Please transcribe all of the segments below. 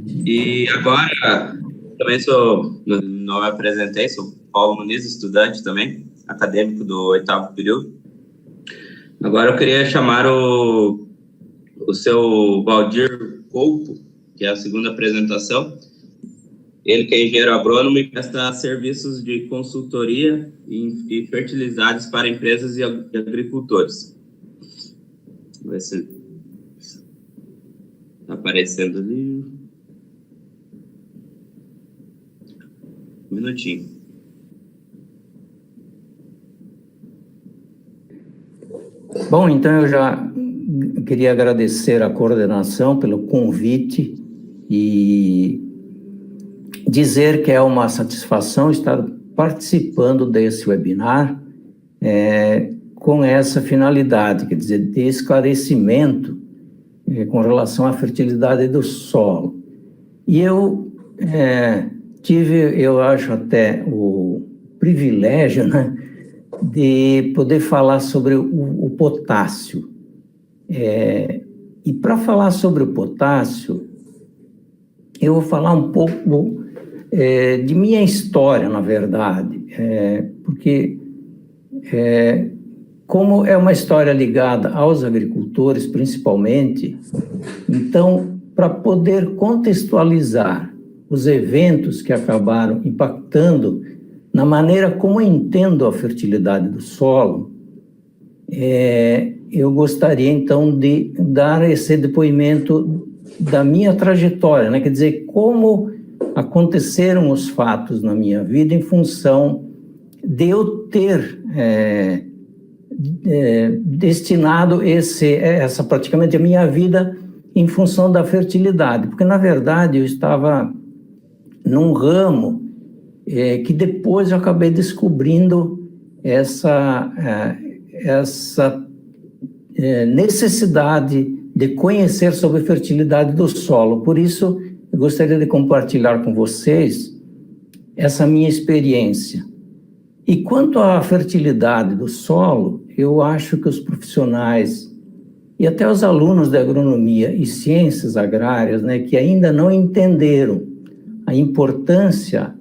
E agora, também não me apresentei, sou Paulo Muniz, estudante também, acadêmico do 8º período. Agora eu queria chamar o seu Valdir Couto, que é a segunda apresentação. Ele que é engenheiro agrônomo e presta serviços de consultoria e fertilizantes para empresas e agricultores. Vamos ver se está aparecendo ali. Um minutinho. Bom, então eu já queria agradecer a coordenação pelo convite e dizer que é uma satisfação estar participando desse webinar com essa finalidade, quer dizer, de esclarecimento com relação à fertilidade do solo. E eu tive, eu acho até o privilégio, né, de poder falar sobre o potássio. E para falar sobre o potássio, eu vou falar um pouco de minha história, na verdade, porque como é uma história ligada aos agricultores, principalmente, então, para poder contextualizar os eventos que acabaram impactando na maneira como eu entendo a fertilidade do solo, eu gostaria, então, de dar esse depoimento da minha trajetória, né? Quer dizer, como aconteceram os fatos na minha vida em função de eu ter destinado essa praticamente a minha vida em função da fertilidade, porque, na verdade, eu estava num ramo que depois eu acabei descobrindo essa necessidade de conhecer sobre a fertilidade do solo. Por isso, eu gostaria de compartilhar com vocês essa minha experiência. E quanto à fertilidade do solo, eu acho que os profissionais e até os alunos de agronomia e ciências agrárias, né, que ainda não entenderam a importância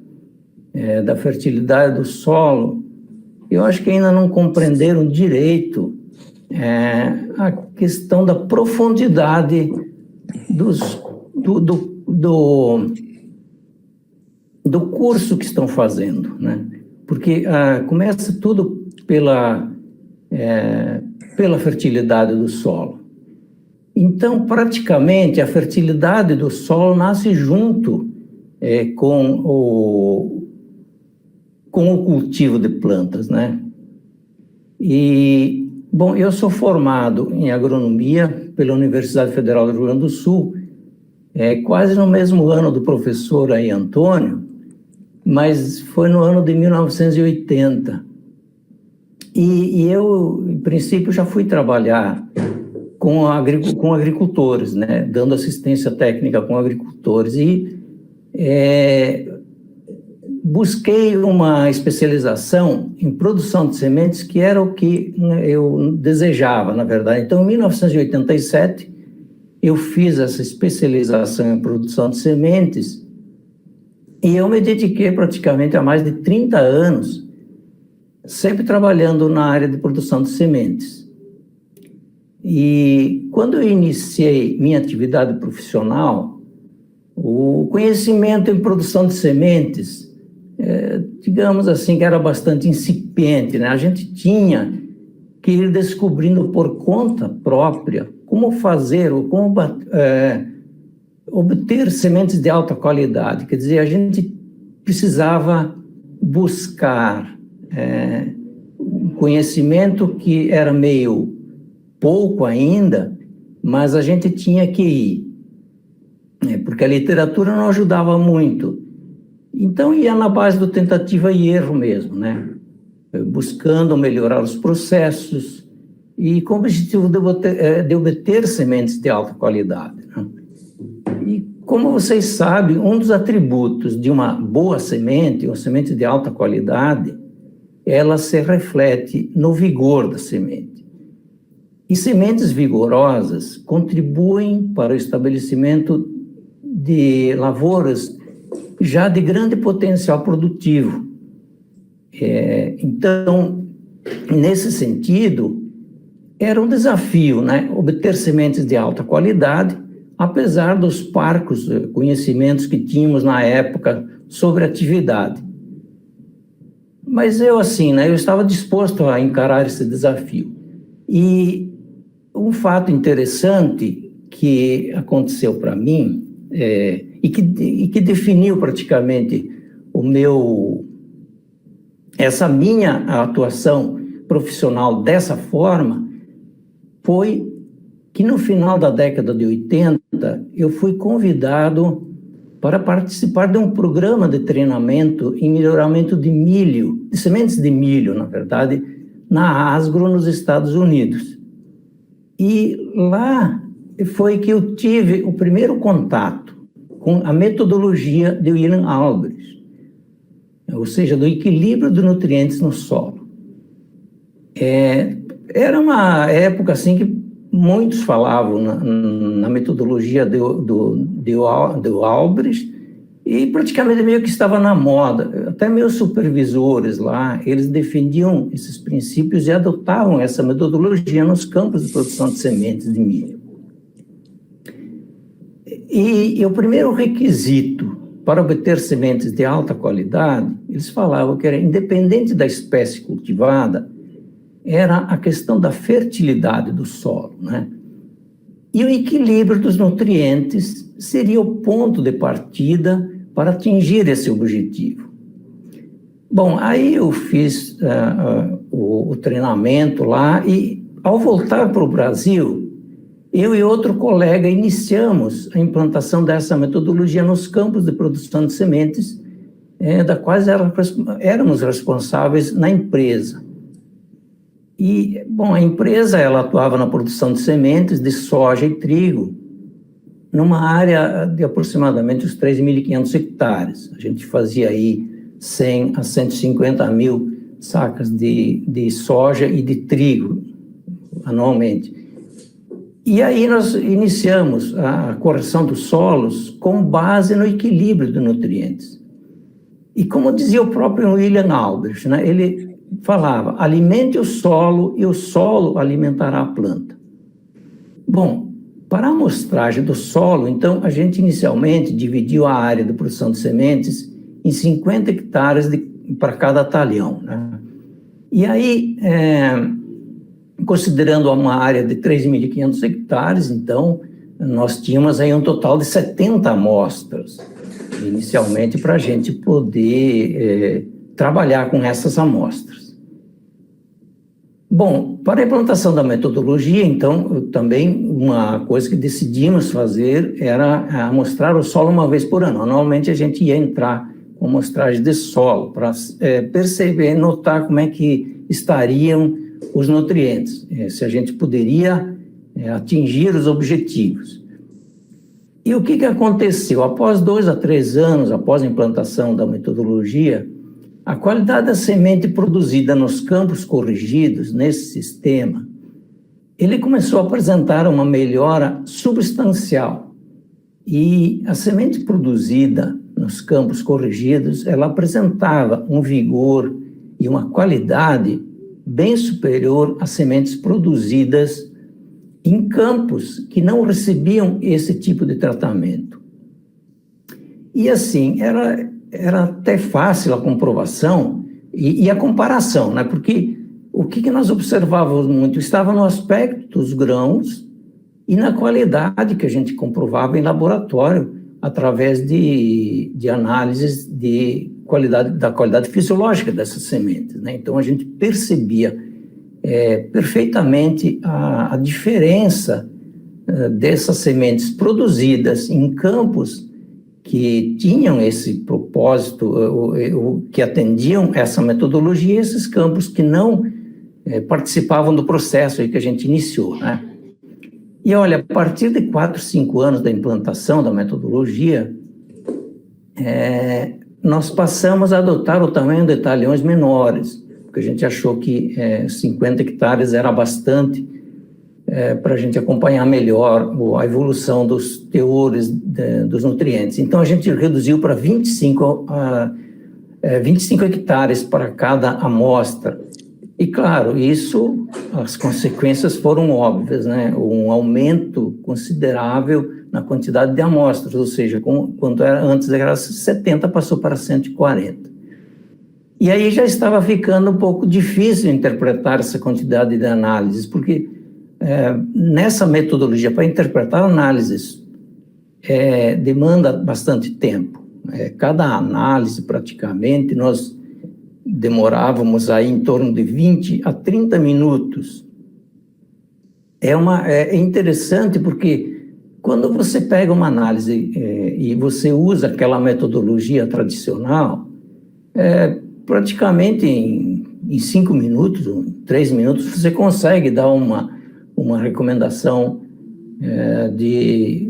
da fertilidade do solo, eu acho que ainda não compreenderam direito a questão da profundidade do curso que estão fazendo, né? Porque começa tudo pela fertilidade do solo. Então, praticamente, a fertilidade do solo nasce junto com o cultivo de plantas, né? E, bom, eu sou formado em agronomia pela Universidade Federal do Rio Grande do Sul, quase no mesmo ano do professor aí, Antônio, mas foi no ano de 1980. E eu, em princípio, já fui trabalhar com agricultores, né, dando assistência técnica com agricultores, e busquei uma especialização em produção de sementes, que era o que eu desejava, na verdade. Então, em 1987, eu fiz essa especialização em produção de sementes e eu me dediquei praticamente a mais de 30 anos, sempre trabalhando na área de produção de sementes. E quando eu iniciei minha atividade profissional, o conhecimento em produção de sementes, digamos assim, que era bastante incipiente, né? A gente tinha que ir descobrindo por conta própria como fazer ou como obter sementes de alta qualidade. Quer dizer, a gente precisava buscar um conhecimento que era meio pouco ainda, mas a gente tinha que ir, porque a literatura não ajudava muito. Então, ia na base do tentativa e erro mesmo, né? Buscando melhorar os processos e com o objetivo de obter sementes de alta qualidade, né? E, como vocês sabem, um dos atributos de uma boa semente, uma semente de alta qualidade, ela se reflete no vigor da semente. E sementes vigorosas contribuem para o estabelecimento de lavouras já de grande potencial produtivo. Então, nesse sentido, era um desafio, né, obter sementes de alta qualidade, apesar dos parcos conhecimentos que tínhamos na época sobre a atividade. Mas eu, assim, né, eu estava disposto a encarar esse desafio. E um fato interessante que aconteceu para mim, e que definiu praticamente essa minha atuação profissional dessa forma, foi que no final da década de 80, eu fui convidado para participar de um programa de treinamento em melhoramento de milho, de sementes de milho, na verdade, na Asgro, nos Estados Unidos. E lá foi que eu tive o primeiro contato com a metodologia de William Albrecht, ou seja, do equilíbrio de nutrientes no solo. Era uma época assim que muitos falavam na metodologia do Albrecht, e praticamente meio que estava na moda. Até meus supervisores lá, eles defendiam esses princípios e adotavam essa metodologia nos campos de produção de sementes de milho. E o primeiro requisito para obter sementes de alta qualidade, eles falavam que era independente da espécie cultivada, era a questão da fertilidade do solo, né? E o equilíbrio dos nutrientes seria o ponto de partida para atingir esse objetivo. Bom, aí eu fiz o treinamento lá e, ao voltar para o Brasil, eu e outro colega iniciamos a implantação dessa metodologia nos campos de produção de sementes, da quais éramos responsáveis na empresa. E, bom, a empresa ela atuava na produção de sementes de soja e trigo, numa área de aproximadamente os 3.500 hectares. A gente fazia aí 100 a 150 mil sacas de soja e de trigo anualmente. E aí nós iniciamos a correção dos solos com base no equilíbrio de nutrientes. E como dizia o próprio William Albrecht, né, ele falava, alimente o solo e o solo alimentará a planta. Bom, para a amostragem do solo, então, a gente inicialmente dividiu a área de produção de sementes em 50 hectares para cada talhão, né? E aí, considerando uma área de 3.500 hectares, então, nós tínhamos aí um total de 70 amostras, inicialmente, para a gente poder trabalhar com essas amostras. Bom, para a implantação da metodologia, então, também uma coisa que decidimos fazer era amostrar o solo uma vez por ano. Normalmente a gente ia entrar com amostragem de solo para perceber, notar como é que estariam os nutrientes, se a gente poderia atingir os objetivos. E o que aconteceu? Após 2 a 3 anos, após a implantação da metodologia, a qualidade da semente produzida nos campos corrigidos, nesse sistema, ele começou a apresentar uma melhora substancial. E a semente produzida nos campos corrigidos, ela apresentava um vigor e uma qualidade bem superior às sementes produzidas em campos que não recebiam esse tipo de tratamento. E assim, era até fácil a comprovação e a comparação, né? Porque o que nós observávamos muito estava no aspecto dos grãos e na qualidade que a gente comprovava em laboratório através de análises da qualidade fisiológica dessas sementes, né? Então a gente percebia perfeitamente a diferença dessas sementes produzidas em campos que tinham esse propósito, que atendiam essa metodologia, e esses campos que não participavam do processo aí que a gente iniciou, né? E olha, a partir de 4, 5 anos da implantação da metodologia, nós passamos a adotar o tamanho de talhões menores, porque a gente achou que 50 hectares era bastante para a gente acompanhar melhor a evolução dos teores dos nutrientes. Então, a gente reduziu para 25 hectares para cada amostra. E, claro, as consequências foram óbvias, né? Um aumento considerável na quantidade de amostras, ou seja, quando antes era 70, passou para 140. E aí já estava ficando um pouco difícil interpretar essa quantidade de análises, porque nessa metodologia, para interpretar análises, demanda bastante tempo. Cada análise, praticamente, nós demorávamos aí em torno de 20 a 30 minutos. É interessante porque quando você pega uma análise e você usa aquela metodologia tradicional, praticamente em 5 minutos, 3 minutos, você consegue dar uma recomendação de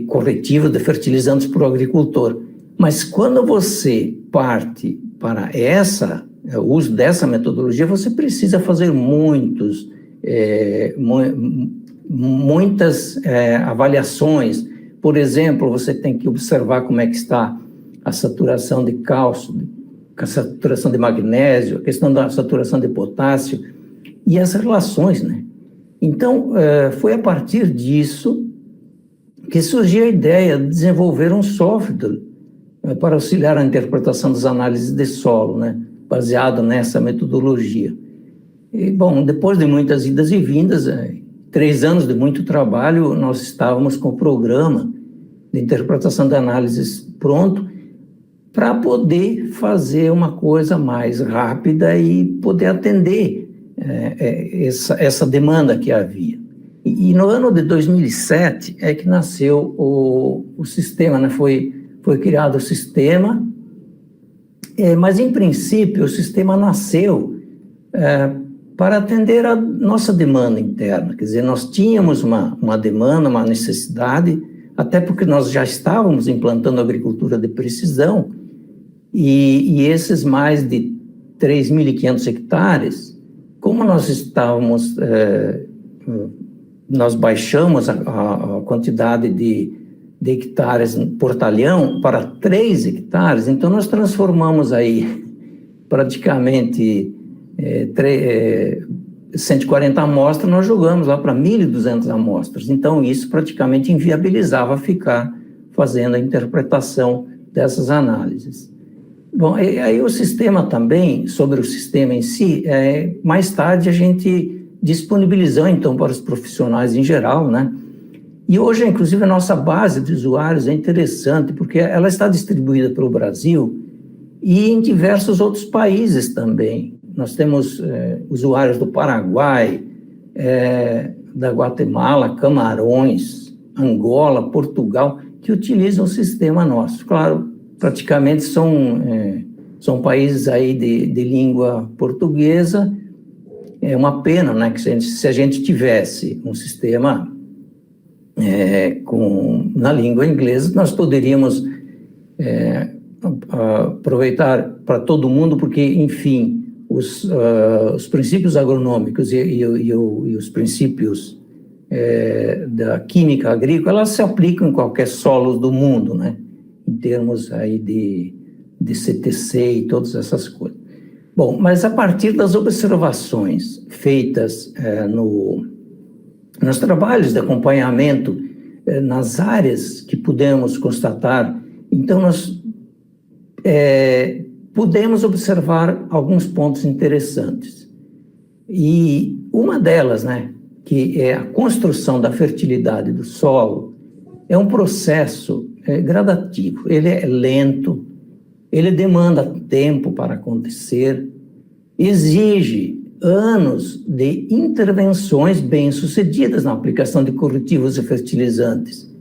corretivo de fertilizantes para o agricultor. Mas quando você parte para o uso dessa metodologia, você precisa fazer muitas avaliações. Por exemplo, você tem que observar como é que está a saturação de cálcio, a saturação de magnésio, a questão da saturação de potássio e as relações, né? Então, foi a partir disso que surgiu a ideia de desenvolver um software para auxiliar a interpretação das análises de solo, né? Baseado nessa metodologia. E, bom, depois de muitas idas e vindas, 3 anos de muito trabalho, nós estávamos com o programa de interpretação de análises pronto para poder fazer uma coisa mais rápida e poder atender essa demanda que havia. E no ano de 2007 é que nasceu o sistema, né? Foi criado o sistema, mas em princípio o sistema nasceu para atender a nossa demanda interna. Quer dizer, nós tínhamos uma demanda, uma necessidade, até porque nós já estávamos implantando agricultura de precisão, e esses mais de 3.500 hectares, como nós estávamos, nós baixamos a quantidade de hectares por talhão para 3 hectares, então nós transformamos aí praticamente 140 amostras, nós jogamos lá para 1.200 amostras, então isso praticamente inviabilizava ficar fazendo a interpretação dessas análises. Bom, e aí o sistema também, sobre o sistema em si, mais tarde a gente disponibilizou então para os profissionais em geral, né? E hoje, inclusive, a nossa base de usuários é interessante, porque ela está distribuída pelo Brasil e em diversos outros países também. Nós temos usuários do Paraguai, da Guatemala, Camarões, Angola, Portugal, que utilizam o sistema nosso. Claro, praticamente são países aí de língua portuguesa. É uma pena, né, que se a gente tivesse um sistema na língua inglesa, nós poderíamos aproveitar para todo mundo, porque, enfim, os princípios agronômicos e os princípios da química agrícola, elas se aplicam em qualquer solo do mundo, né? Em termos aí de CTC e todas essas coisas. Bom, mas a partir das observações feitas nos trabalhos de acompanhamento nas áreas que pudemos constatar, então nós pudemos observar alguns pontos interessantes. E uma delas, né, que é a construção da fertilidade do solo, é um processo gradativo. Ele é lento, ele demanda tempo para acontecer, exige anos de intervenções bem-sucedidas na aplicação de corretivos e fertilizantes,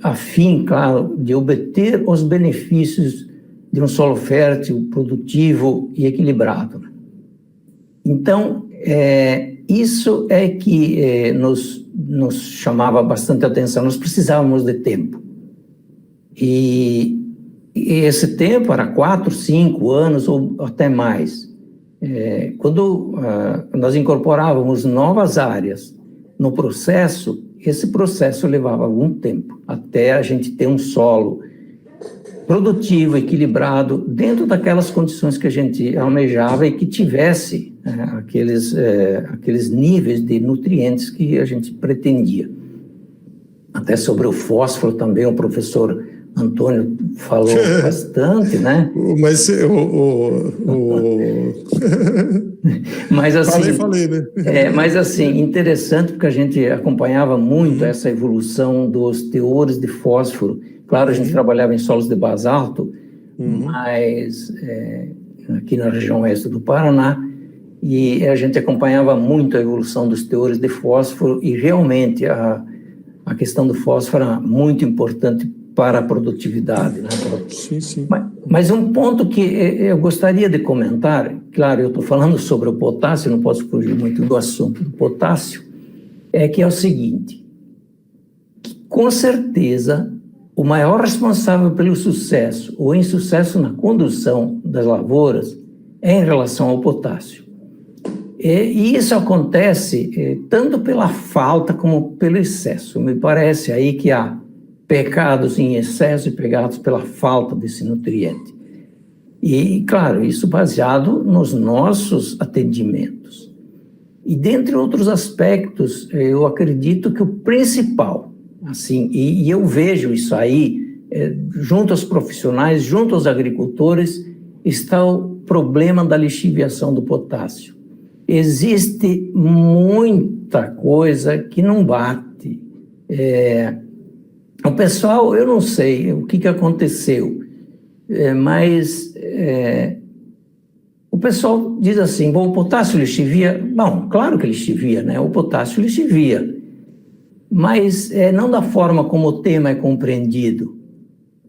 a fim, claro, de obter os benefícios de um solo fértil, produtivo e equilibrado. Então, isso é que nos chamava bastante atenção. Nós precisávamos de tempo. E esse tempo era 4, 5 anos ou até mais. Quando nós incorporávamos novas áreas no processo, esse processo levava algum tempo, até a gente ter um solo produtivo, equilibrado, dentro daquelas condições que a gente almejava e que tivesse aqueles níveis de nutrientes que a gente pretendia. Até sobre o fósforo também, o professor Antônio falou bastante, né? Mas Mas assim, falei, né? Mas assim, interessante porque a gente acompanhava muito essa evolução dos teores de fósforo. Claro, a gente trabalhava em solos de basalto, mas aqui na região oeste do Paraná, e a gente acompanhava muito a evolução dos teores de fósforo, e realmente a questão do fósforo era muito importante para a produtividade, né? Sim, sim. Mas um ponto que eu gostaria de comentar, claro, eu estou falando sobre o potássio, não posso fugir muito do assunto do potássio, que é o seguinte, que com certeza o maior responsável pelo sucesso ou insucesso na condução das lavouras é em relação ao potássio. E isso acontece tanto pela falta como pelo excesso. Me parece aí que há pecados em excesso e pecados pela falta desse nutriente. E, claro, isso baseado nos nossos atendimentos. E, dentre outros aspectos, eu acredito que o principal, assim, e eu vejo isso aí, junto aos profissionais, junto aos agricultores, está o problema da lixiviação do potássio. Existe muita coisa que não bate. O pessoal, eu não sei o que aconteceu, mas o pessoal diz assim, bom, o potássio lixivia, bom, claro que lixivia, né? O potássio lixivia, mas não da forma como o tema é compreendido.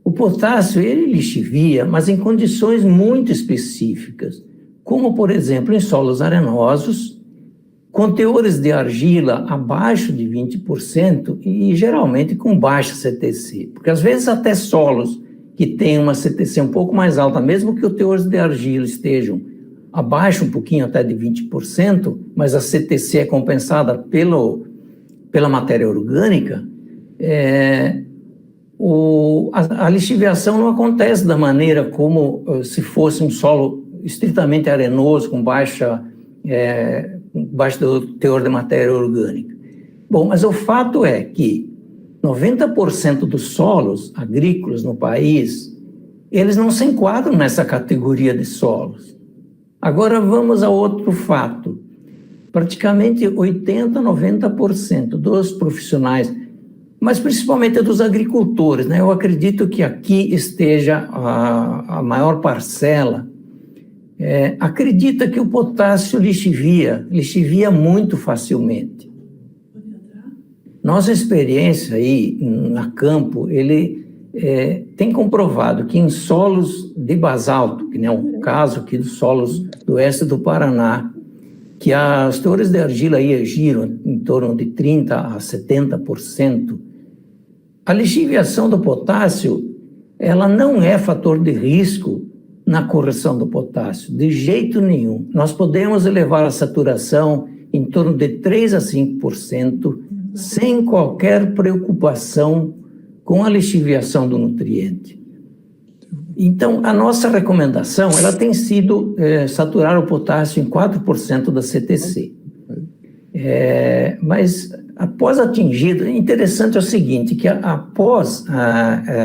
O potássio, ele lixivia, mas em condições muito específicas, como, por exemplo, em solos arenosos, com teores de argila abaixo de 20% e geralmente com baixa CTC, porque às vezes até solos que têm uma CTC um pouco mais alta, mesmo que os teores de argila estejam abaixo um pouquinho até de 20%, mas a CTC é compensada pela matéria orgânica, a lixiviação não acontece da maneira como se fosse um solo estritamente arenoso, com baixo do teor de matéria orgânica. Bom, mas o fato é que 90% dos solos agrícolas no país, eles não se enquadram nessa categoria de solos. Agora vamos a outro fato. Praticamente 80%, 90% dos profissionais, mas principalmente dos agricultores, né? Eu acredito que aqui esteja a maior parcela, acredita que o potássio lixivia muito facilmente. Nossa experiência aí na campo, ele tem comprovado que em solos de basalto, que é o caso aqui dos solos do oeste do Paraná, que as teores de argila aí giram em torno de 30% a 70%, a lixiviação do potássio, ela não é fator de risco na correção do potássio, de jeito nenhum. Nós podemos elevar a saturação em torno de 3% a 5%, sem qualquer preocupação com a lixiviação do nutriente. Então, a nossa recomendação, ela tem sido saturar o potássio em 4% da CTC. Mas após atingido, interessante é o seguinte, que após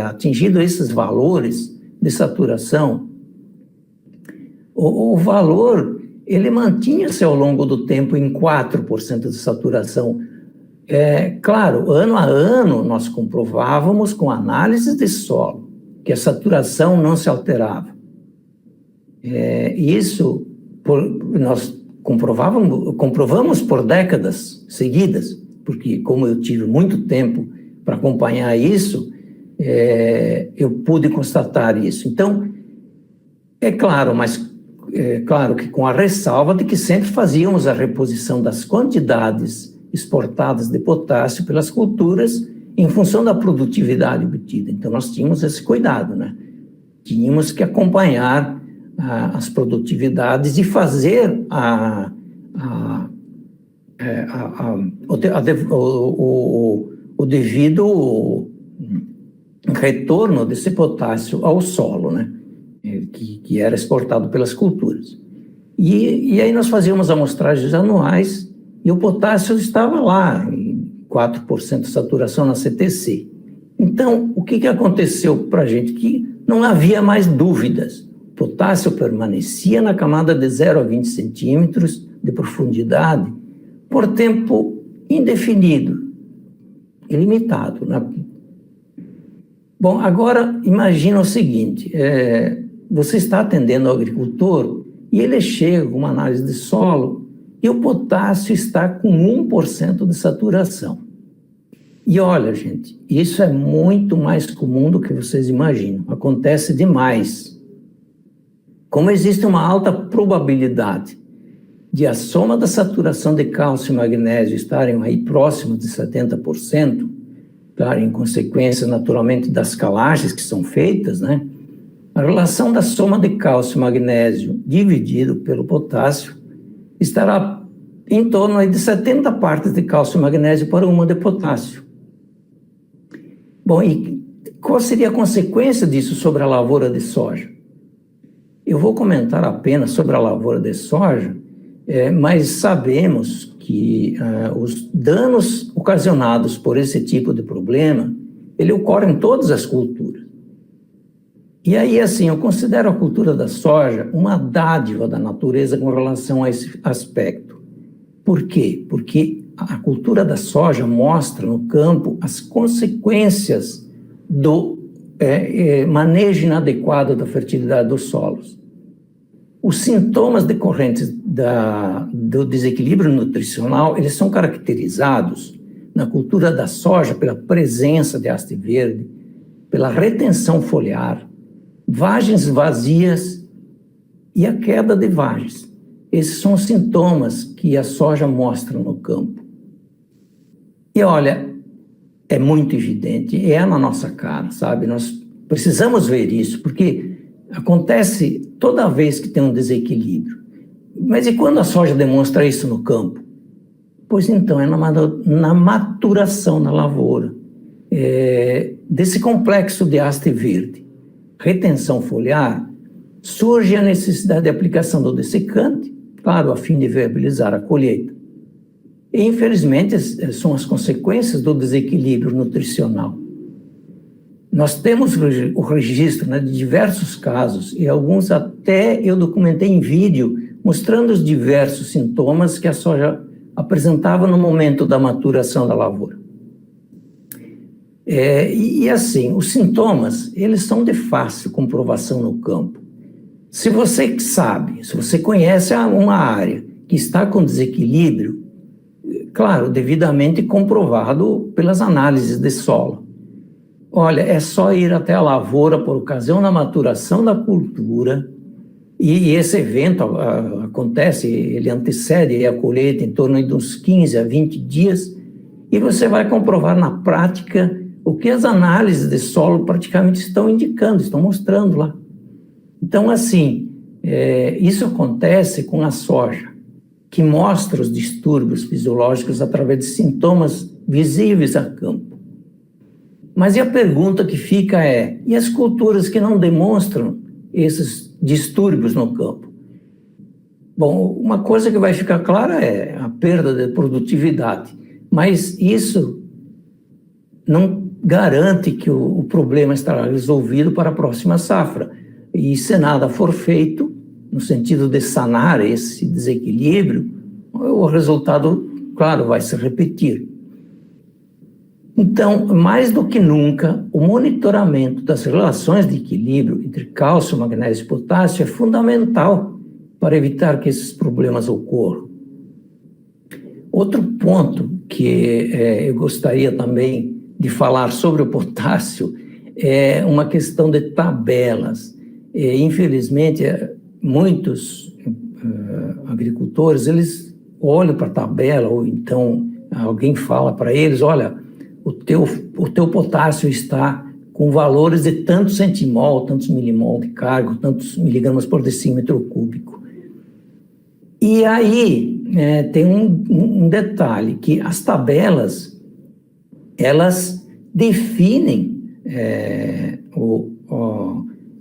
atingido esses valores de saturação, o valor, ele mantinha-se ao longo do tempo em 4% de saturação. Claro, ano a ano, nós comprovávamos com análises de solo que a saturação não se alterava. Isso nós comprovamos por décadas seguidas, porque como eu tive muito tempo para acompanhar isso, eu pude constatar isso. Então, claro que com a ressalva de que sempre fazíamos a reposição das quantidades exportadas de potássio pelas culturas em função da produtividade obtida. Então, nós tínhamos esse cuidado, né? Tínhamos que acompanhar as produtividades e fazer o devido retorno desse potássio ao solo, né? Que era exportado pelas culturas. E aí nós fazíamos amostragens anuais e o potássio estava lá, em 4% de saturação na CTC. Então, o que aconteceu para a gente? Que não havia mais dúvidas. O potássio permanecia na camada de 0 a 20 centímetros de profundidade por tempo indefinido, ilimitado, né? Bom, agora imagina o seguinte, você está atendendo ao agricultor e ele chega com uma análise de solo e o potássio está com 1% de saturação. E olha, gente, isso é muito mais comum do que vocês imaginam, acontece demais. Como existe uma alta probabilidade de a soma da saturação de cálcio e magnésio estarem aí próximos de 70%, claro, em consequência, naturalmente, das calagens que são feitas, né? A relação da soma de cálcio e magnésio dividido pelo potássio estará em torno aí de 70 partes de cálcio e magnésio para uma de potássio. Bom, e qual seria a consequência disso sobre a lavoura de soja? Eu vou comentar apenas sobre a lavoura de soja, mas sabemos que os danos ocasionados por esse tipo de problema, ele ocorre em todas as culturas. E aí, assim, eu considero a cultura da soja uma dádiva da natureza com relação a esse aspecto. Por quê? Porque a cultura da soja mostra no campo as consequências do manejo inadequado da fertilidade dos solos. Os sintomas decorrentes do desequilíbrio nutricional, eles são caracterizados na cultura da soja pela presença de haste verde, pela retenção foliar, vagens vazias e a queda de vagens. Esses são os sintomas que a soja mostra no campo. E olha, é muito evidente, é na nossa cara, sabe? Nós precisamos ver isso, porque acontece toda vez que tem um desequilíbrio. Mas e quando a soja demonstra isso no campo? Pois então, é na maturação na lavoura, desse complexo de haste verde, retenção foliar, surge a necessidade de aplicação do dessecante, claro, a fim de viabilizar a colheita. E, infelizmente, são as consequências do desequilíbrio nutricional. Nós temos o registro, né, de diversos casos, e alguns até eu documentei em vídeo, mostrando os diversos sintomas que a soja apresentava no momento da maturação da lavoura. E assim, os sintomas, eles são de fácil comprovação no campo. Se você sabe, se você conhece uma área que está com desequilíbrio, claro, devidamente comprovado pelas análises de solo. Olha, é só ir até a lavoura por ocasião da maturação da cultura, e esse evento acontece, ele antecede a colheita em torno de uns 15 a 20 dias, e você vai comprovar na prática o que as análises de solo praticamente estão indicando, estão mostrando lá. Então, assim, isso acontece com a soja, que mostra os distúrbios fisiológicos através de sintomas visíveis a campo. Mas e a pergunta que fica e as culturas que não demonstram esses distúrbios no campo? Bom, uma coisa que vai ficar clara é a perda de produtividade, mas isso não garante que o problema estará resolvido para a próxima safra. E se nada for feito, no sentido de sanar esse desequilíbrio, o resultado, claro, vai se repetir. Então, mais do que nunca, o monitoramento das relações de equilíbrio entre cálcio, magnésio e potássio é fundamental para evitar que esses problemas ocorram. Outro ponto que eu gostaria também de falar sobre o potássio é uma questão de tabelas. Infelizmente, muitos agricultores, eles olham para a tabela, ou então alguém fala para eles, olha, o teu potássio está com valores de tantos centimol, tantos milimol de carga, tantos miligramas por decímetro cúbico. E aí tem um detalhe, que as tabelas, elas definem,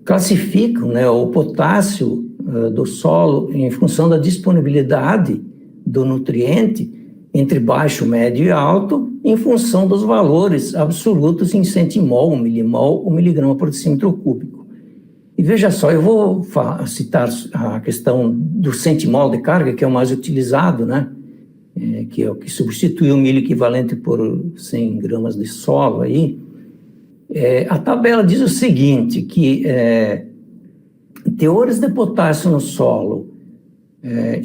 classificam, né, o potássio do solo em função da disponibilidade do nutriente entre baixo, médio e alto, em função dos valores absolutos em centimol, milimol ou miligrama por decímetro cúbico. E veja só, eu vou citar a questão do centimol de carga, que é o mais utilizado, né? Que é o que substitui o milho equivalente por 100 gramas de solo aí. A tabela diz o seguinte, que teores de potássio no solo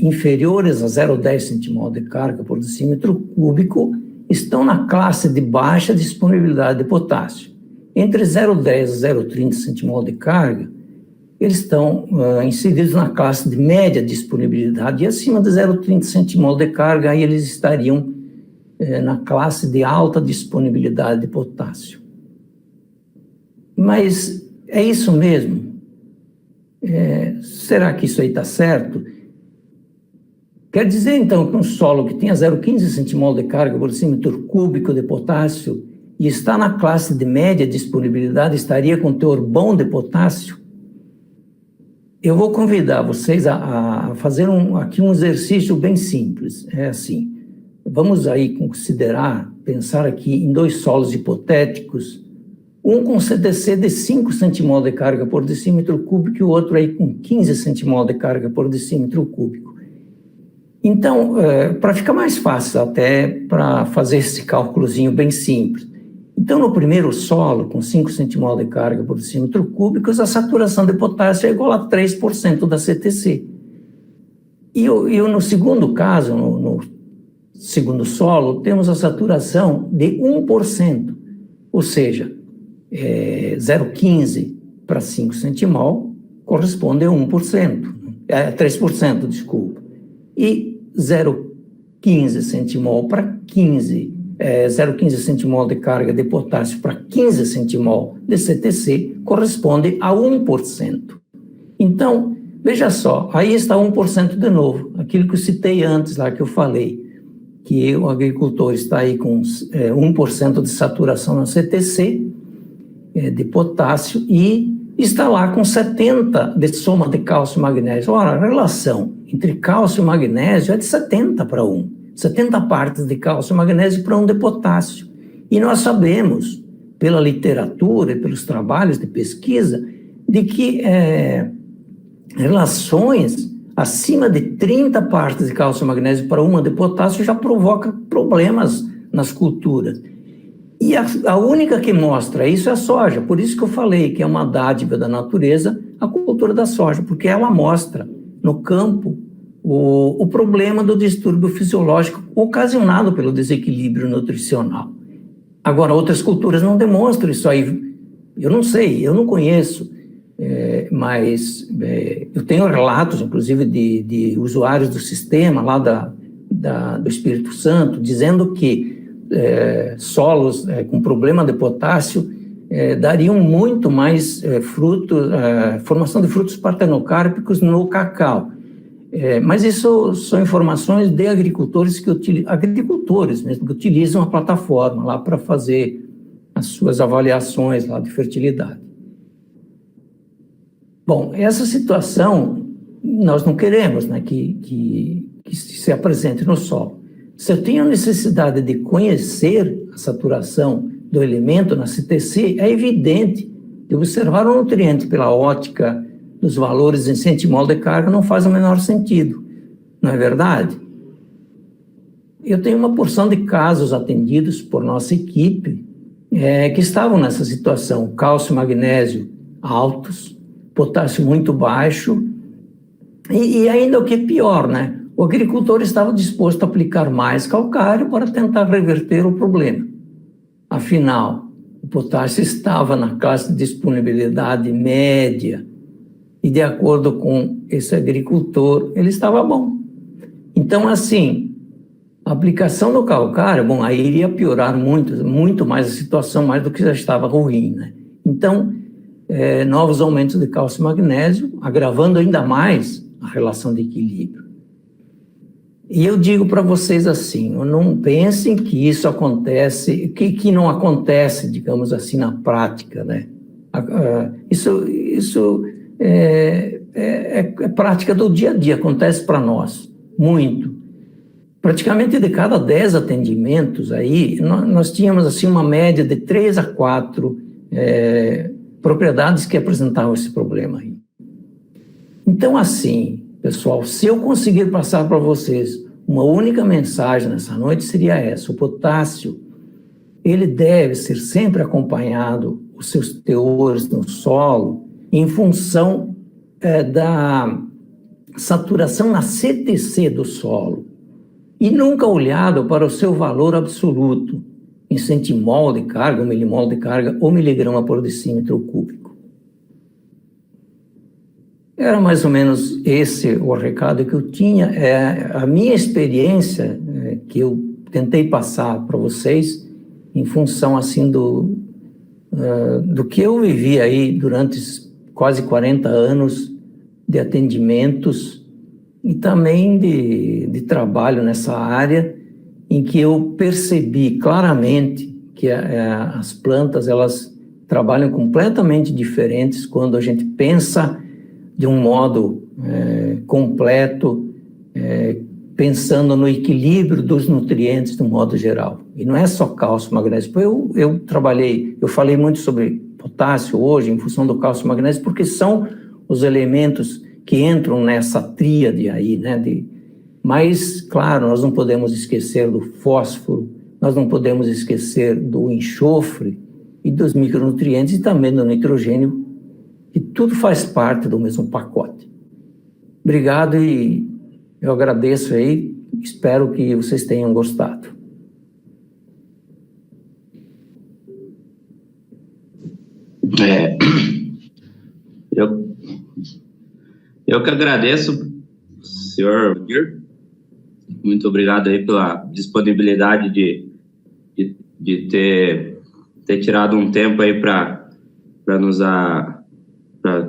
inferiores a 0,10 centimol de carga por decímetro cúbico estão na classe de baixa disponibilidade de potássio. Entre 0,10 e 0,30 centimol de carga, eles estão inseridos na classe de média disponibilidade, e acima de 0,30 centimol de carga, aí eles estariam na classe de alta disponibilidade de potássio. Mas é isso mesmo? Será que isso aí está certo? Quer dizer, então, que um solo que tenha 0,15 centimol de carga por decímetro cúbico de potássio e está na classe de média disponibilidade estaria com teor bom de potássio? Eu vou convidar vocês a fazer aqui um exercício bem simples. É assim, vamos aí pensar aqui em dois solos hipotéticos, um com CTC de 5 centimol de carga por decímetro cúbico e o outro aí com 15 centimol de carga por decímetro cúbico. Então, para ficar mais fácil até para fazer esse cálculozinho bem simples, então no primeiro solo, com 5 centimol de carga por decímetro cúbico, a saturação de potássio é igual a 3% da CTC. E no segundo caso, no segundo solo, temos a saturação de 1%, ou seja, 0,15 para 5 centimol corresponde a 1%, 3%, desculpa. E 0,15 centimol para 0,15 centimol de carga de potássio para 15 centimol de CTC corresponde a 1%. Então, veja só, aí está 1% de novo, aquilo que eu citei antes lá, que eu falei, que o agricultor está aí com 1% de saturação na CTC, de potássio, e está lá com 70 de soma de cálcio e magnésio. Ora, a relação entre cálcio e magnésio é de 70 para 1. 70 partes de cálcio e magnésio para 1 de potássio. E nós sabemos, pela literatura e pelos trabalhos de pesquisa, de que relações acima de 30 partes de cálcio e magnésio para 1 de potássio já provoca problemas nas culturas. E a única que mostra isso é a soja. Por isso que eu falei que é uma dádiva da natureza a cultura da soja, porque ela mostra no campo o problema do distúrbio fisiológico ocasionado pelo desequilíbrio nutricional. Agora, outras culturas não demonstram isso aí. Eu não sei, eu não conheço, mas eu tenho relatos, inclusive, de usuários do sistema lá do Espírito Santo, dizendo que solos com problema de potássio dariam muito mais formação de frutos partenocárpicos no cacau. Mas isso são informações de agricultores agricultores mesmo, que utilizam a plataforma lá para fazer as suas avaliações lá de fertilidade. Bom, essa situação nós não queremos, né, que se apresente no solo. Se eu tenho necessidade de conhecer a saturação do elemento na CTC, é evidente que observar o nutriente pela ótica dos valores em centimol de carga não faz o menor sentido, não é verdade? Eu tenho uma porção de casos atendidos por nossa equipe que estavam nessa situação, cálcio e magnésio altos, potássio muito baixo, e ainda o que é pior, né? O agricultor estava disposto a aplicar mais calcário para tentar reverter o problema. Afinal, o potássio estava na classe de disponibilidade média, e de acordo com esse agricultor, ele estava bom. Então, assim, a aplicação do calcário, bom, aí iria piorar muito mais a situação, mais do que já estava ruim, né? Então, novos aumentos de cálcio e magnésio, agravando ainda mais a relação de equilíbrio. E eu digo para vocês assim, não pensem que isso acontece, que não acontece, digamos assim, na prática, né? Isso é prática do dia a dia, acontece para nós, muito. Praticamente de cada 10 atendimentos aí, nós tínhamos assim uma média de 3 a 4 propriedades que apresentavam esse problema aí. Então, assim, pessoal, se eu conseguir passar para vocês uma única mensagem nessa noite, seria essa: o potássio, ele deve ser sempre acompanhado, os seus teores no solo, em função da saturação na CTC do solo, e nunca olhado para o seu valor absoluto, em centimol de carga, ou milimol de carga, ou miligrama por decímetro cúbico. Era mais ou menos esse o recado que eu tinha. A minha experiência, que eu tentei passar para vocês, em função assim do que eu vivi aí durante quase 40 anos de atendimentos e também de trabalho nessa área, em que eu percebi claramente que as plantas, elas trabalham completamente diferentes quando a gente pensa de um modo completo, pensando no equilíbrio dos nutrientes de um modo geral. E não é só cálcio, magnésio. Eu falei muito sobre potássio hoje, em função do cálcio e magnésio, porque são os elementos que entram nessa tríade aí, né? Mas, claro, nós não podemos esquecer do fósforo, nós não podemos esquecer do enxofre e dos micronutrientes e também do nitrogênio, que tudo faz parte do mesmo pacote. Obrigado e eu agradeço aí, espero que vocês tenham gostado. Eu que agradeço, senhor Mir. Muito obrigado aí pela disponibilidade de ter tirado um tempo aí para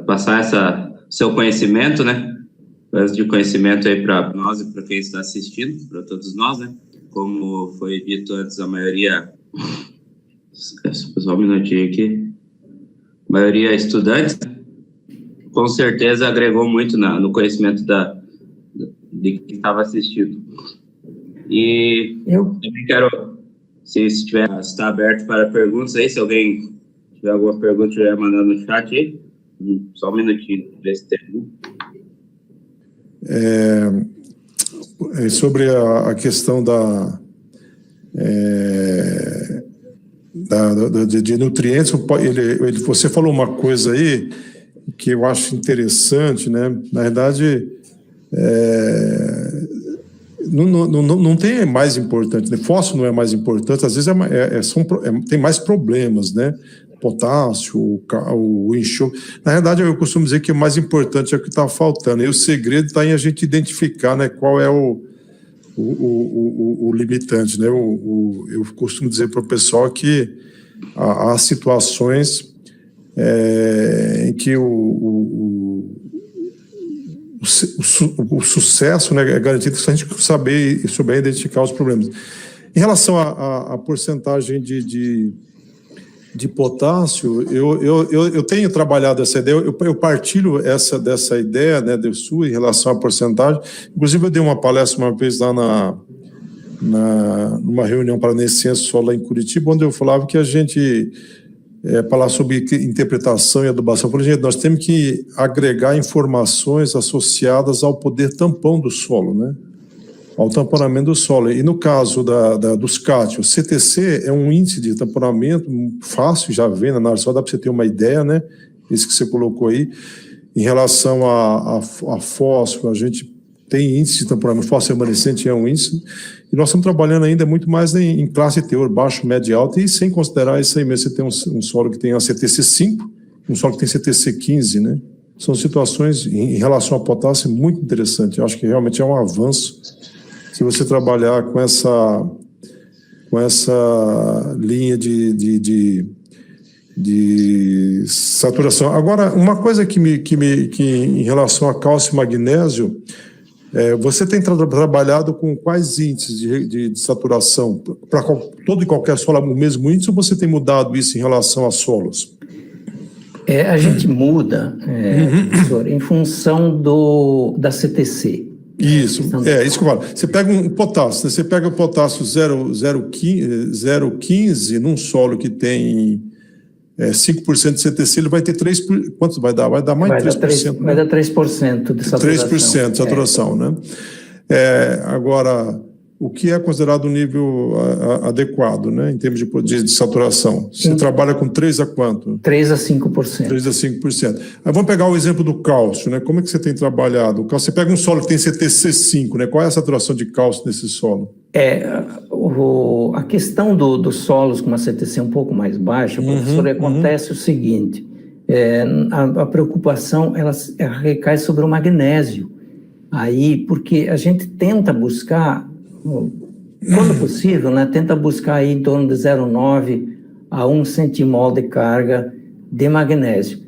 passar seu conhecimento, né? De conhecimento aí para nós e para quem está assistindo, para todos nós, né? Como foi dito antes, a maioria, só um minutinho aqui, a maioria estudantes, com certeza agregou muito no conhecimento de quem estava assistindo. E eu também quero, se está aberto para perguntas aí, se alguém tiver alguma pergunta, estiver mandando no chat aí, só um minutinho, ver se tem. Sobre a questão de nutrientes, você falou uma coisa aí que eu acho interessante, né? Na verdade, não tem mais importante, né? Fósforo não é mais importante, às vezes tem mais problemas, né? Potássio, o enxofre. Na verdade, eu costumo dizer que o mais importante é o que está faltando. E o segredo está em a gente identificar, né, qual é o limitante, né? Eu costumo dizer para o pessoal que há situações em que o sucesso, né, é garantido se a gente souber identificar os problemas. Em relação à porcentagem de potássio, eu tenho trabalhado essa ideia, eu partilho dessa ideia, né, de sua em relação à porcentagem. Inclusive, eu dei uma palestra uma vez lá numa reunião paranense só lá em Curitiba, onde eu falava que a gente falar sobre interpretação e adubação. Eu falei, gente, nós temos que agregar informações associadas ao poder tampão do solo, né? Ao tamponamento do solo. E no caso dos cátions, CTC é um índice de tamponamento fácil, já vem na análise, só dá para você ter uma ideia, né? Isso que você colocou aí. Em relação a fósforo, a gente tem índice de tamponamento, fósforo remanescente é um índice, e nós estamos trabalhando ainda muito mais em classe teor, baixo, médio e alto, e sem considerar isso aí mesmo, você tem um solo que tem a CTC 5, um solo que tem CTC 15, né? São situações, em relação ao potássio, muito interessantes. Eu acho que realmente é um avanço se você trabalhar com essa linha de de saturação. Agora, uma coisa que em relação a cálcio e magnésio, você tem trabalhado com quais índices de saturação? Para todo e qualquer solo é o mesmo índice ou você tem mudado isso em relação a solos? A gente muda, professor, em função da CTC. Isso, isso que eu falo. Você pega um potássio, você pega o potássio 0,15 num solo que tem 5% de CTC, ele vai ter 3%. Quanto vai dar? Vai dar mais de 3%. Vai dar 3% de saturação. 3% de saturação, né? Agora, o que é considerado um nível adequado, né, em termos de saturação? Você trabalha com 3 a quanto? 3 a 5%. 3 a 5%. Aí vamos pegar o exemplo do cálcio, né? Como é que você tem trabalhado? Você pega um solo que tem CTC 5, né? Qual é a saturação de cálcio nesse solo? A questão dos solos com uma CTC um pouco mais baixa, professor, acontece o seguinte, a preocupação ela recai sobre o magnésio. Aí, porque a gente tenta buscar, quando possível, né, tenta buscar aí em torno de 0,9 a 1 centimol de carga de magnésio,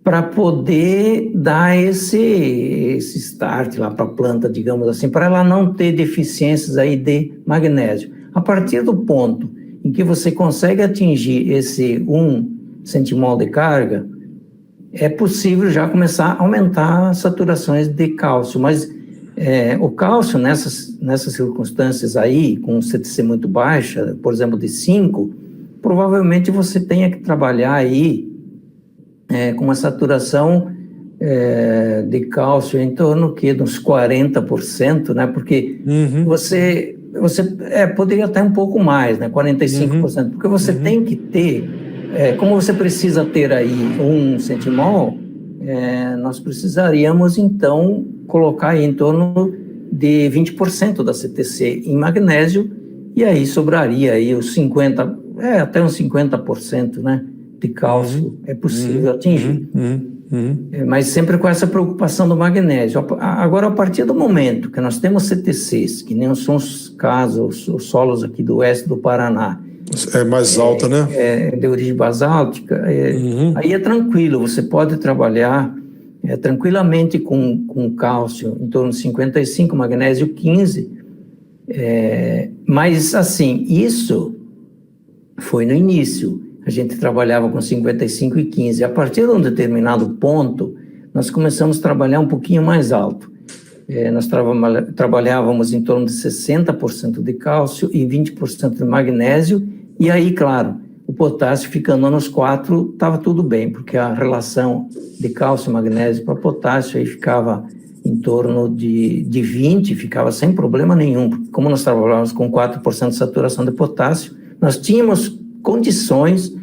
para poder dar esse start lá para a planta, digamos assim, para ela não ter deficiências aí de magnésio. A partir do ponto em que você consegue atingir esse 1 centimol de carga, é possível já começar a aumentar as saturações de cálcio, mas o cálcio nessas circunstâncias aí, com CTC muito baixa, por exemplo, de 5, provavelmente você tenha que trabalhar aí com uma saturação de cálcio em torno de uns 40%, né? Porque você poderia até um pouco mais, né? 45%, porque você tem que ter, como você precisa ter aí 1 centimol, nós precisaríamos então colocar aí em torno de 20% da CTC em magnésio, e aí sobraria aí os 50%, até uns 50%, né? De cálcio é possível atingir. Mas sempre com essa preocupação do magnésio. Agora, a partir do momento que nós temos CTCs, que nem são os casos, os solos aqui do oeste do Paraná, é mais alta, né? De origem basáltica, aí é tranquilo, você pode trabalhar tranquilamente com cálcio em torno de 55, magnésio 15, mas assim, isso foi no início. A gente trabalhava com 55 e 15. A partir de um determinado ponto, nós começamos a trabalhar um pouquinho mais alto. Nós trabalhávamos em torno de 60% de cálcio e 20% de magnésio, e aí, claro, o potássio ficando nos 4, estava tudo bem, porque a relação de cálcio e magnésio para potássio aí ficava em torno de 20, ficava sem problema nenhum, porque como nós trabalhávamos com 4% de saturação de potássio, nós tínhamos condições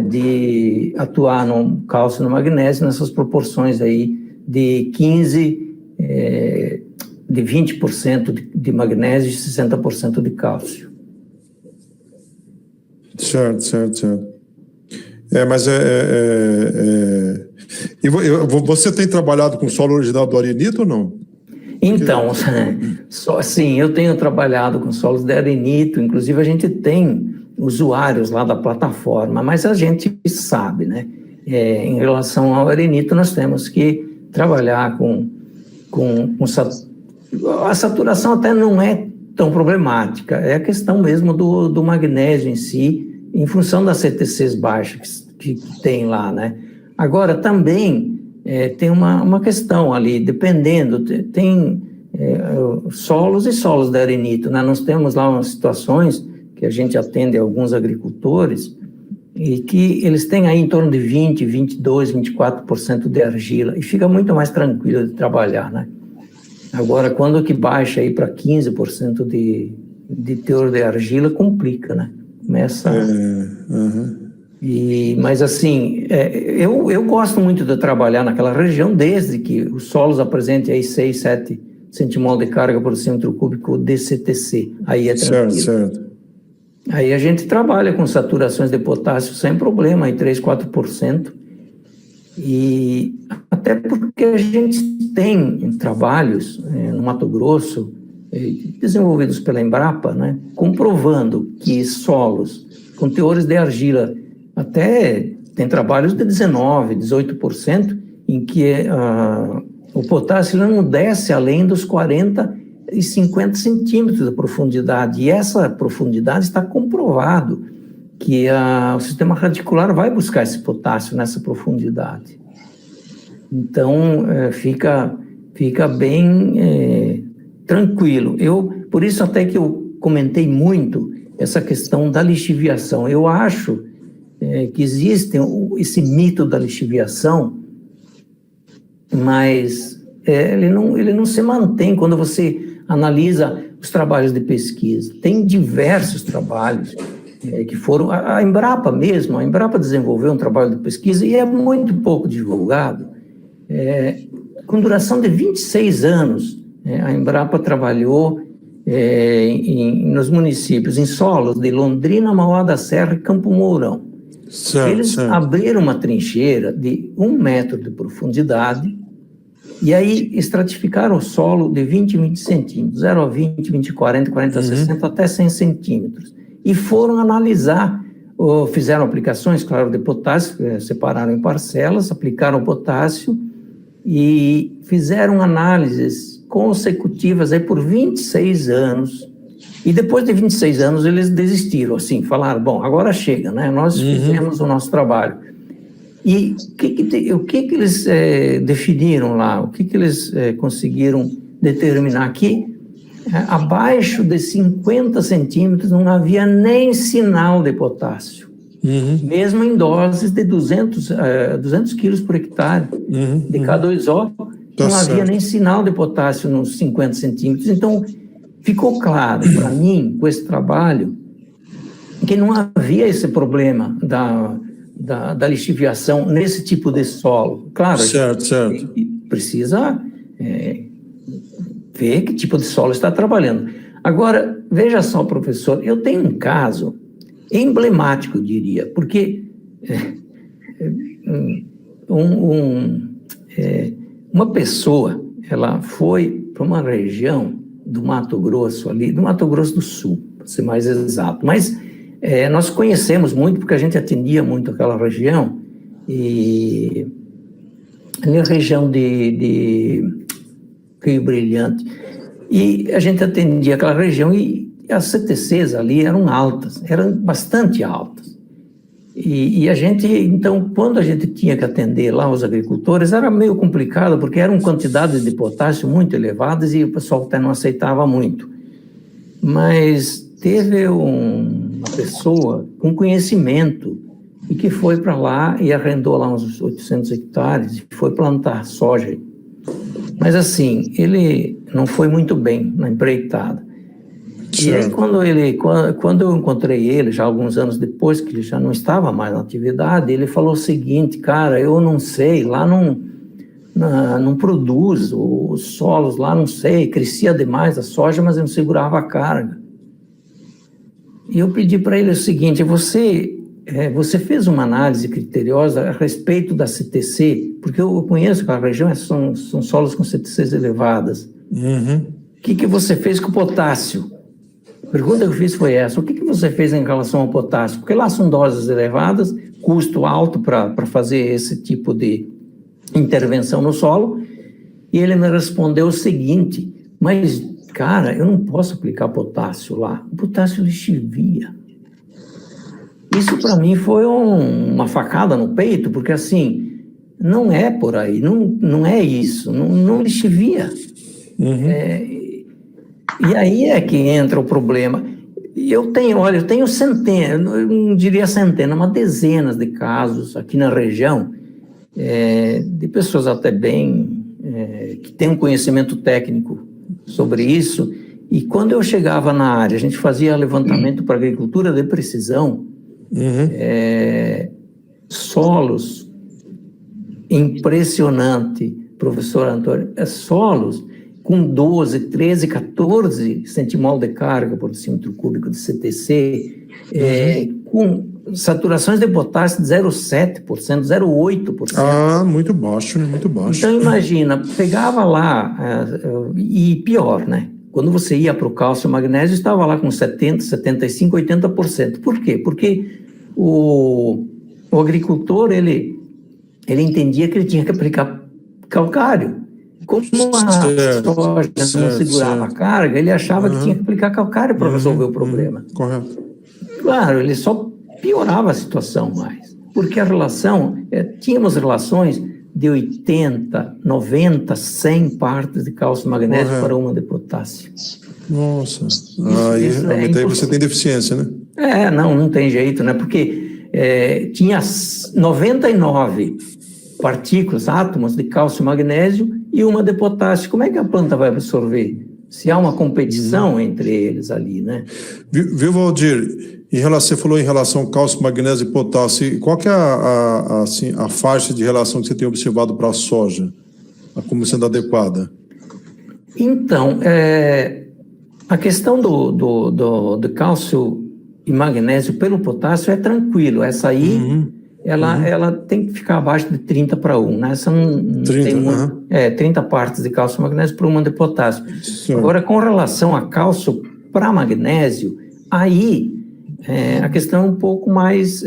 de atuar no cálcio e no magnésio nessas proporções aí de 15, de 20% de magnésio e 60% de cálcio. Certo. Mas E você tem trabalhado com solo original do arenito ou não? Então, sim, eu tenho trabalhado com solos de arenito, inclusive a gente tem usuários lá da plataforma, mas a gente sabe, né? Em relação ao arenito, nós temos que trabalhar com a saturação até não é tão problemática, é a questão mesmo do magnésio em si, em função das CTCs baixas que tem lá, né? Agora, também tem uma questão ali, dependendo, tem solos e solos de arenito, né? Nós temos lá umas situações que a gente atende alguns agricultores e que eles têm aí em torno de 20, 22, 24% de argila e fica muito mais tranquilo de trabalhar, né? Agora, quando que baixa aí para 15% de teor de argila, complica, né? Começa... Mas assim, eu gosto muito de trabalhar naquela região, desde que os solos apresentem aí 6, 7 centimol de carga por centímetro cúbico de CTC, aí é tranquilo. Certo. Aí a gente trabalha com saturações de potássio sem problema, aí 3, 4%, e até porque a gente tem trabalhos no Mato Grosso, desenvolvidos pela Embrapa, né, comprovando que solos com teores de argila até tem trabalhos de 19%, 18%, em que o potássio não desce além dos 40 e 50 centímetros de profundidade. E essa profundidade está comprovado que o sistema radicular vai buscar esse potássio nessa profundidade. Então, fica bem tranquilo. Por isso até que eu comentei muito essa questão da lixiviação. Eu acho que existe esse mito da lixiviação, mas ele não se mantém quando você analisa os trabalhos de pesquisa. Tem diversos trabalhos que foram... A Embrapa mesmo, a Embrapa desenvolveu um trabalho de pesquisa e é muito pouco divulgado. Com duração de 26 anos, a Embrapa trabalhou nos municípios, em solos de Londrina, Mauá da Serra e Campo Mourão. Eles abriram uma trincheira de 1 metro de profundidade e aí estratificaram o solo de 20 em 20 centímetros, 0 a 20, 20 a 40, 40 a 60, até 100 centímetros. E foram analisar, fizeram aplicações, claro, de potássio, separaram em parcelas, aplicaram o potássio e fizeram análises consecutivas aí por 26 anos. E depois de 26 anos eles desistiram, assim, falaram, bom, agora chega, né? Nós fizemos o nosso trabalho. E o que eles definiram lá? O que eles conseguiram determinar aqui? Abaixo de 50 centímetros não havia nem sinal de potássio. Mesmo em doses de 200 quilos por hectare de K2O, não havia nem sinal de potássio nos 50 centímetros. Então, ficou claro para mim, com esse trabalho, que não havia esse problema da lixiviação nesse tipo de solo. Claro, certo. Precisa ver que tipo de solo está trabalhando. Agora, veja só, professor, eu tenho um caso emblemático, eu diria, porque uma pessoa, ela foi para uma região do Mato Grosso ali, do Mato Grosso do Sul, para ser mais exato, mas nós conhecemos muito porque a gente atendia muito aquela região, e ali a região de Rio Brilhante, e a gente atendia aquela região e as CTCs ali eram altas, eram bastante altas. E a gente, então, quando a gente tinha que atender lá os agricultores, era meio complicado, porque eram quantidades de potássio muito elevadas e o pessoal até não aceitava muito. Mas teve uma pessoa com conhecimento e que foi para lá e arrendou lá uns 800 hectares e foi plantar soja. Mas, assim, ele não foi muito bem na empreitada. E aí, quando eu encontrei ele, já alguns anos depois, que ele já não estava mais na atividade, ele falou o seguinte, cara, eu não sei, lá não produz, os solos lá, não sei, crescia demais a soja, mas eu não segurava a carga. E eu pedi para ele o seguinte, você fez uma análise criteriosa a respeito da CTC, porque eu conheço que a região são solos com CTCs elevadas. O que você fez com o potássio? A pergunta que eu fiz foi essa, o que você fez em relação ao potássio? Porque lá são doses elevadas, custo alto para fazer esse tipo de intervenção no solo, e ele me respondeu o seguinte, mas, cara, eu não posso aplicar potássio lá, o potássio lixivia. Isso para mim foi uma facada no peito, porque assim, não é por aí, não é isso, não lixivia. E aí é que entra o problema. E eu tenho centenas, eu não diria centenas, mas dezenas de casos aqui na região, de pessoas até bem, que têm um conhecimento técnico sobre isso, e quando eu chegava na área, a gente fazia levantamento para agricultura de precisão, solos, impressionante, professor Antônio, solos com 12, 13, 14 centimol de carga por decímetro cúbico de CTC, com saturações de potássio de 0,7%, 0,8%. Ah, muito baixo, né? Muito baixo. Então, imagina, pegava lá, e pior, né? Quando você ia para o cálcio e magnésio, estava lá com 70%, 75%, 80%. Por quê? Porque o agricultor, ele entendia que ele tinha que aplicar calcário. Como a soja não segurava a carga, ele achava que tinha que aplicar calcário para resolver o problema. Correto. Claro, ele só piorava a situação mais, porque a relação, tínhamos relações de 80, 90, 100 partes de cálcio e magnésio para uma de potássio. Nossa, aí você tem deficiência, né? Não tem jeito, né? Porque tinha 99 partículas, átomos de cálcio e magnésio e uma de potássio. Como é que a planta vai absorver? Se há uma competição entre eles ali, né? Viu, Valdir? Você falou em relação ao cálcio, magnésio e potássio. Qual que é a faixa de relação que você tem observado para a soja, como sendo adequada? Então, a questão do cálcio e magnésio pelo potássio é tranquilo. Essa aí, ela tem que ficar abaixo de 30:1, né? Essa não 30, tem 30 partes de cálcio e magnésio para uma de potássio. Sim. Agora, com relação a cálcio para magnésio, aí a questão é um pouco mais,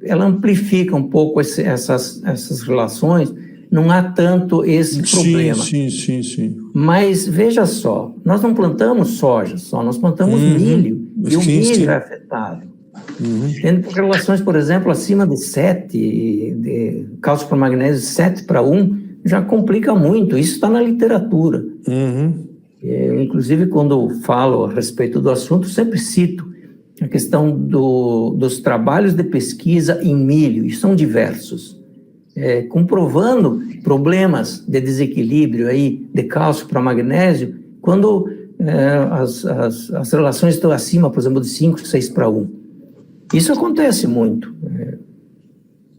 ela amplifica um pouco essas relações, não há tanto esse problema. Sim. Mas veja só, nós não plantamos soja só, nós plantamos milho, e o milho é afetado. Tendo relações, por exemplo, acima de 7, de cálcio para magnésio 7:1, já complica muito, isso está na literatura. Inclusive, quando falo a respeito do assunto, sempre cito a questão dos trabalhos de pesquisa em milho, e são diversos, comprovando problemas de desequilíbrio aí, de cálcio para magnésio, quando as relações estão acima, por exemplo, de 5, 6:1. Isso acontece muito.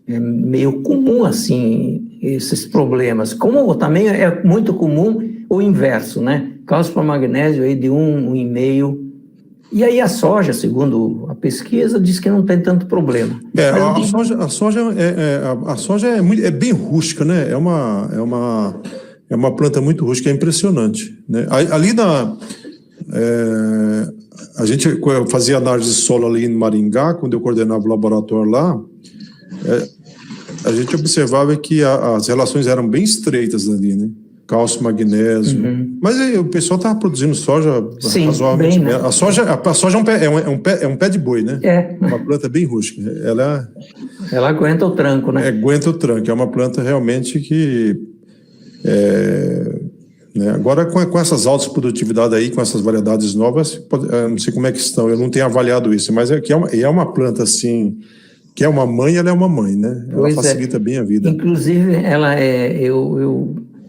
É meio comum, assim, esses problemas. Como também é muito comum o inverso, né? Cálcio para magnésio aí de 1,5. E aí a soja, segundo a pesquisa, diz que não tem tanto problema. A soja é bem rústica, né? É uma planta muito rústica, é impressionante, né? Ali a gente fazia análise de solo ali em Maringá, quando eu coordenava o laboratório lá, a gente observava que as relações eram bem estreitas ali, né? Cálcio, magnésio. Mas aí, o pessoal estava produzindo soja razoavelmente bem, né? A soja é um pé de boi, né? Uma planta bem rústica. Ela aguenta o tranco, né? Aguenta o tranco. É uma planta realmente que... né? Agora, com essas altas produtividades aí, com essas variedades novas, não sei como é que estão, eu não tenho avaliado isso, mas é uma planta assim... que é uma mãe, ela é uma mãe, né? Ela facilita bem a vida. Inclusive, ela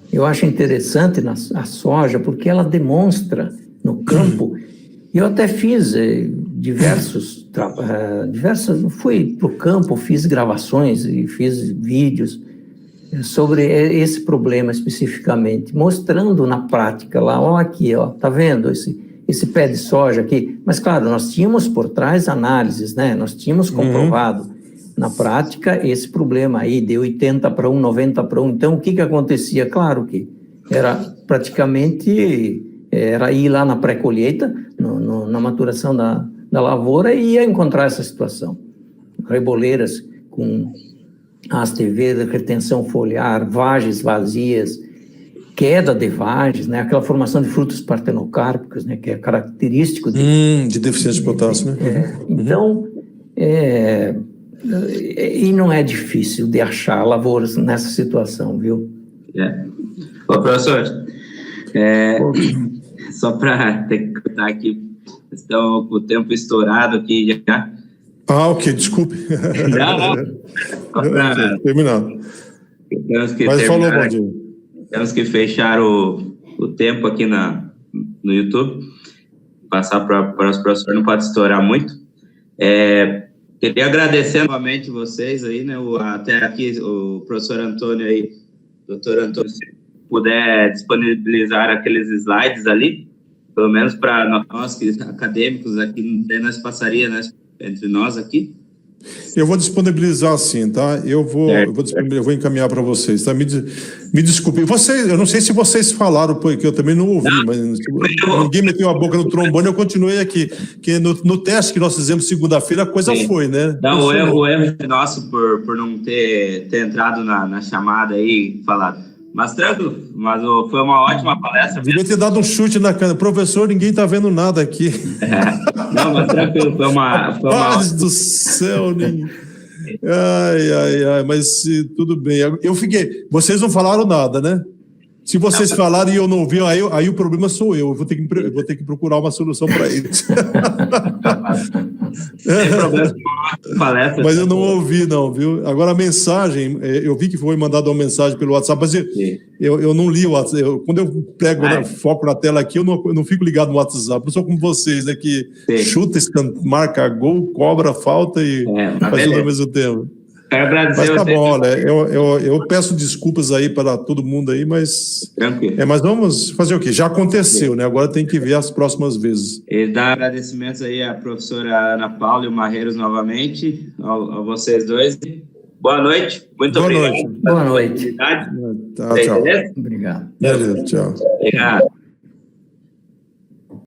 eu acho interessante a soja, porque ela demonstra no campo, eu até fiz fui para o campo, fiz gravações e fiz vídeos sobre esse problema especificamente, mostrando na prática lá, tá vendo esse pé de soja aqui? Mas claro, nós tínhamos por trás análises, né? Nós tínhamos comprovado na prática esse problema aí de 80:1, 90:1. Então, o que acontecia? Claro que era praticamente ir lá na pré-colheita, na maturação da lavoura, e ia encontrar essa situação. Reboleiras com ASTV, retenção foliar, vagens vazias, queda de vagens, né? Aquela formação de frutos partenocárpicos, né? Que é característico de deficiência de potássio, né? Então, e não é difícil de achar lavouras nessa situação, viu? Ô, professor, só para estar aqui, estão com o tempo estourado aqui já. Ok, desculpe. Não. Terminado. Mas falou, Baldinho. Temos que fechar o tempo aqui no YouTube. Passar para os professores, não pode estourar muito. Queria agradecer novamente vocês aí, né? Até aqui o professor Antônio aí, doutor Antônio, se puder disponibilizar aqueles slides ali, pelo menos para nós acadêmicos aqui, nós passaria, né, entre nós aqui. Eu vou disponibilizar sim, tá? Eu vou encaminhar para vocês, tá? Me desculpe. Eu não sei se vocês falaram, porque eu também não ouvi, mas ninguém meteu a boca no trombone, eu continuei aqui. Porque no teste que nós fizemos segunda-feira, a coisa foi, né? Não, o erro nosso por não ter entrado na chamada aí, falado. Mas tranquilo, foi uma ótima palestra. Devia ter dado um chute na cana. Professor, ninguém está vendo nada aqui. Não, mas tranquilo, foi uma... Rapaz do céu, ai, mas tudo bem. Eu fiquei... Vocês não falaram nada, né? Se vocês falarem e eu não ouvi, aí o problema sou eu. Eu vou ter que procurar uma solução para isso. Sem problema, palestra. Mas eu não ouvi, não, viu? Agora a mensagem, eu vi que foi mandada uma mensagem pelo WhatsApp, mas eu não li o WhatsApp. Quando eu pego foco na tela aqui, eu não fico ligado no WhatsApp. Não sou como vocês, né? Que chuta, marca gol, cobra, falta e faz tudo ao mesmo tempo. Mas tá bom, olha, eu peço desculpas aí para todo mundo aí, mas... Tranquilo. Mas vamos fazer o quê? Já aconteceu, né? Agora tem que ver as próximas vezes. E dar agradecimentos aí à professora Ana Paula e o Marreiros novamente, a vocês dois. Boa noite. Muito obrigado. Boa noite. Tá, tchau. Obrigado. Beleza, tchau. Obrigado.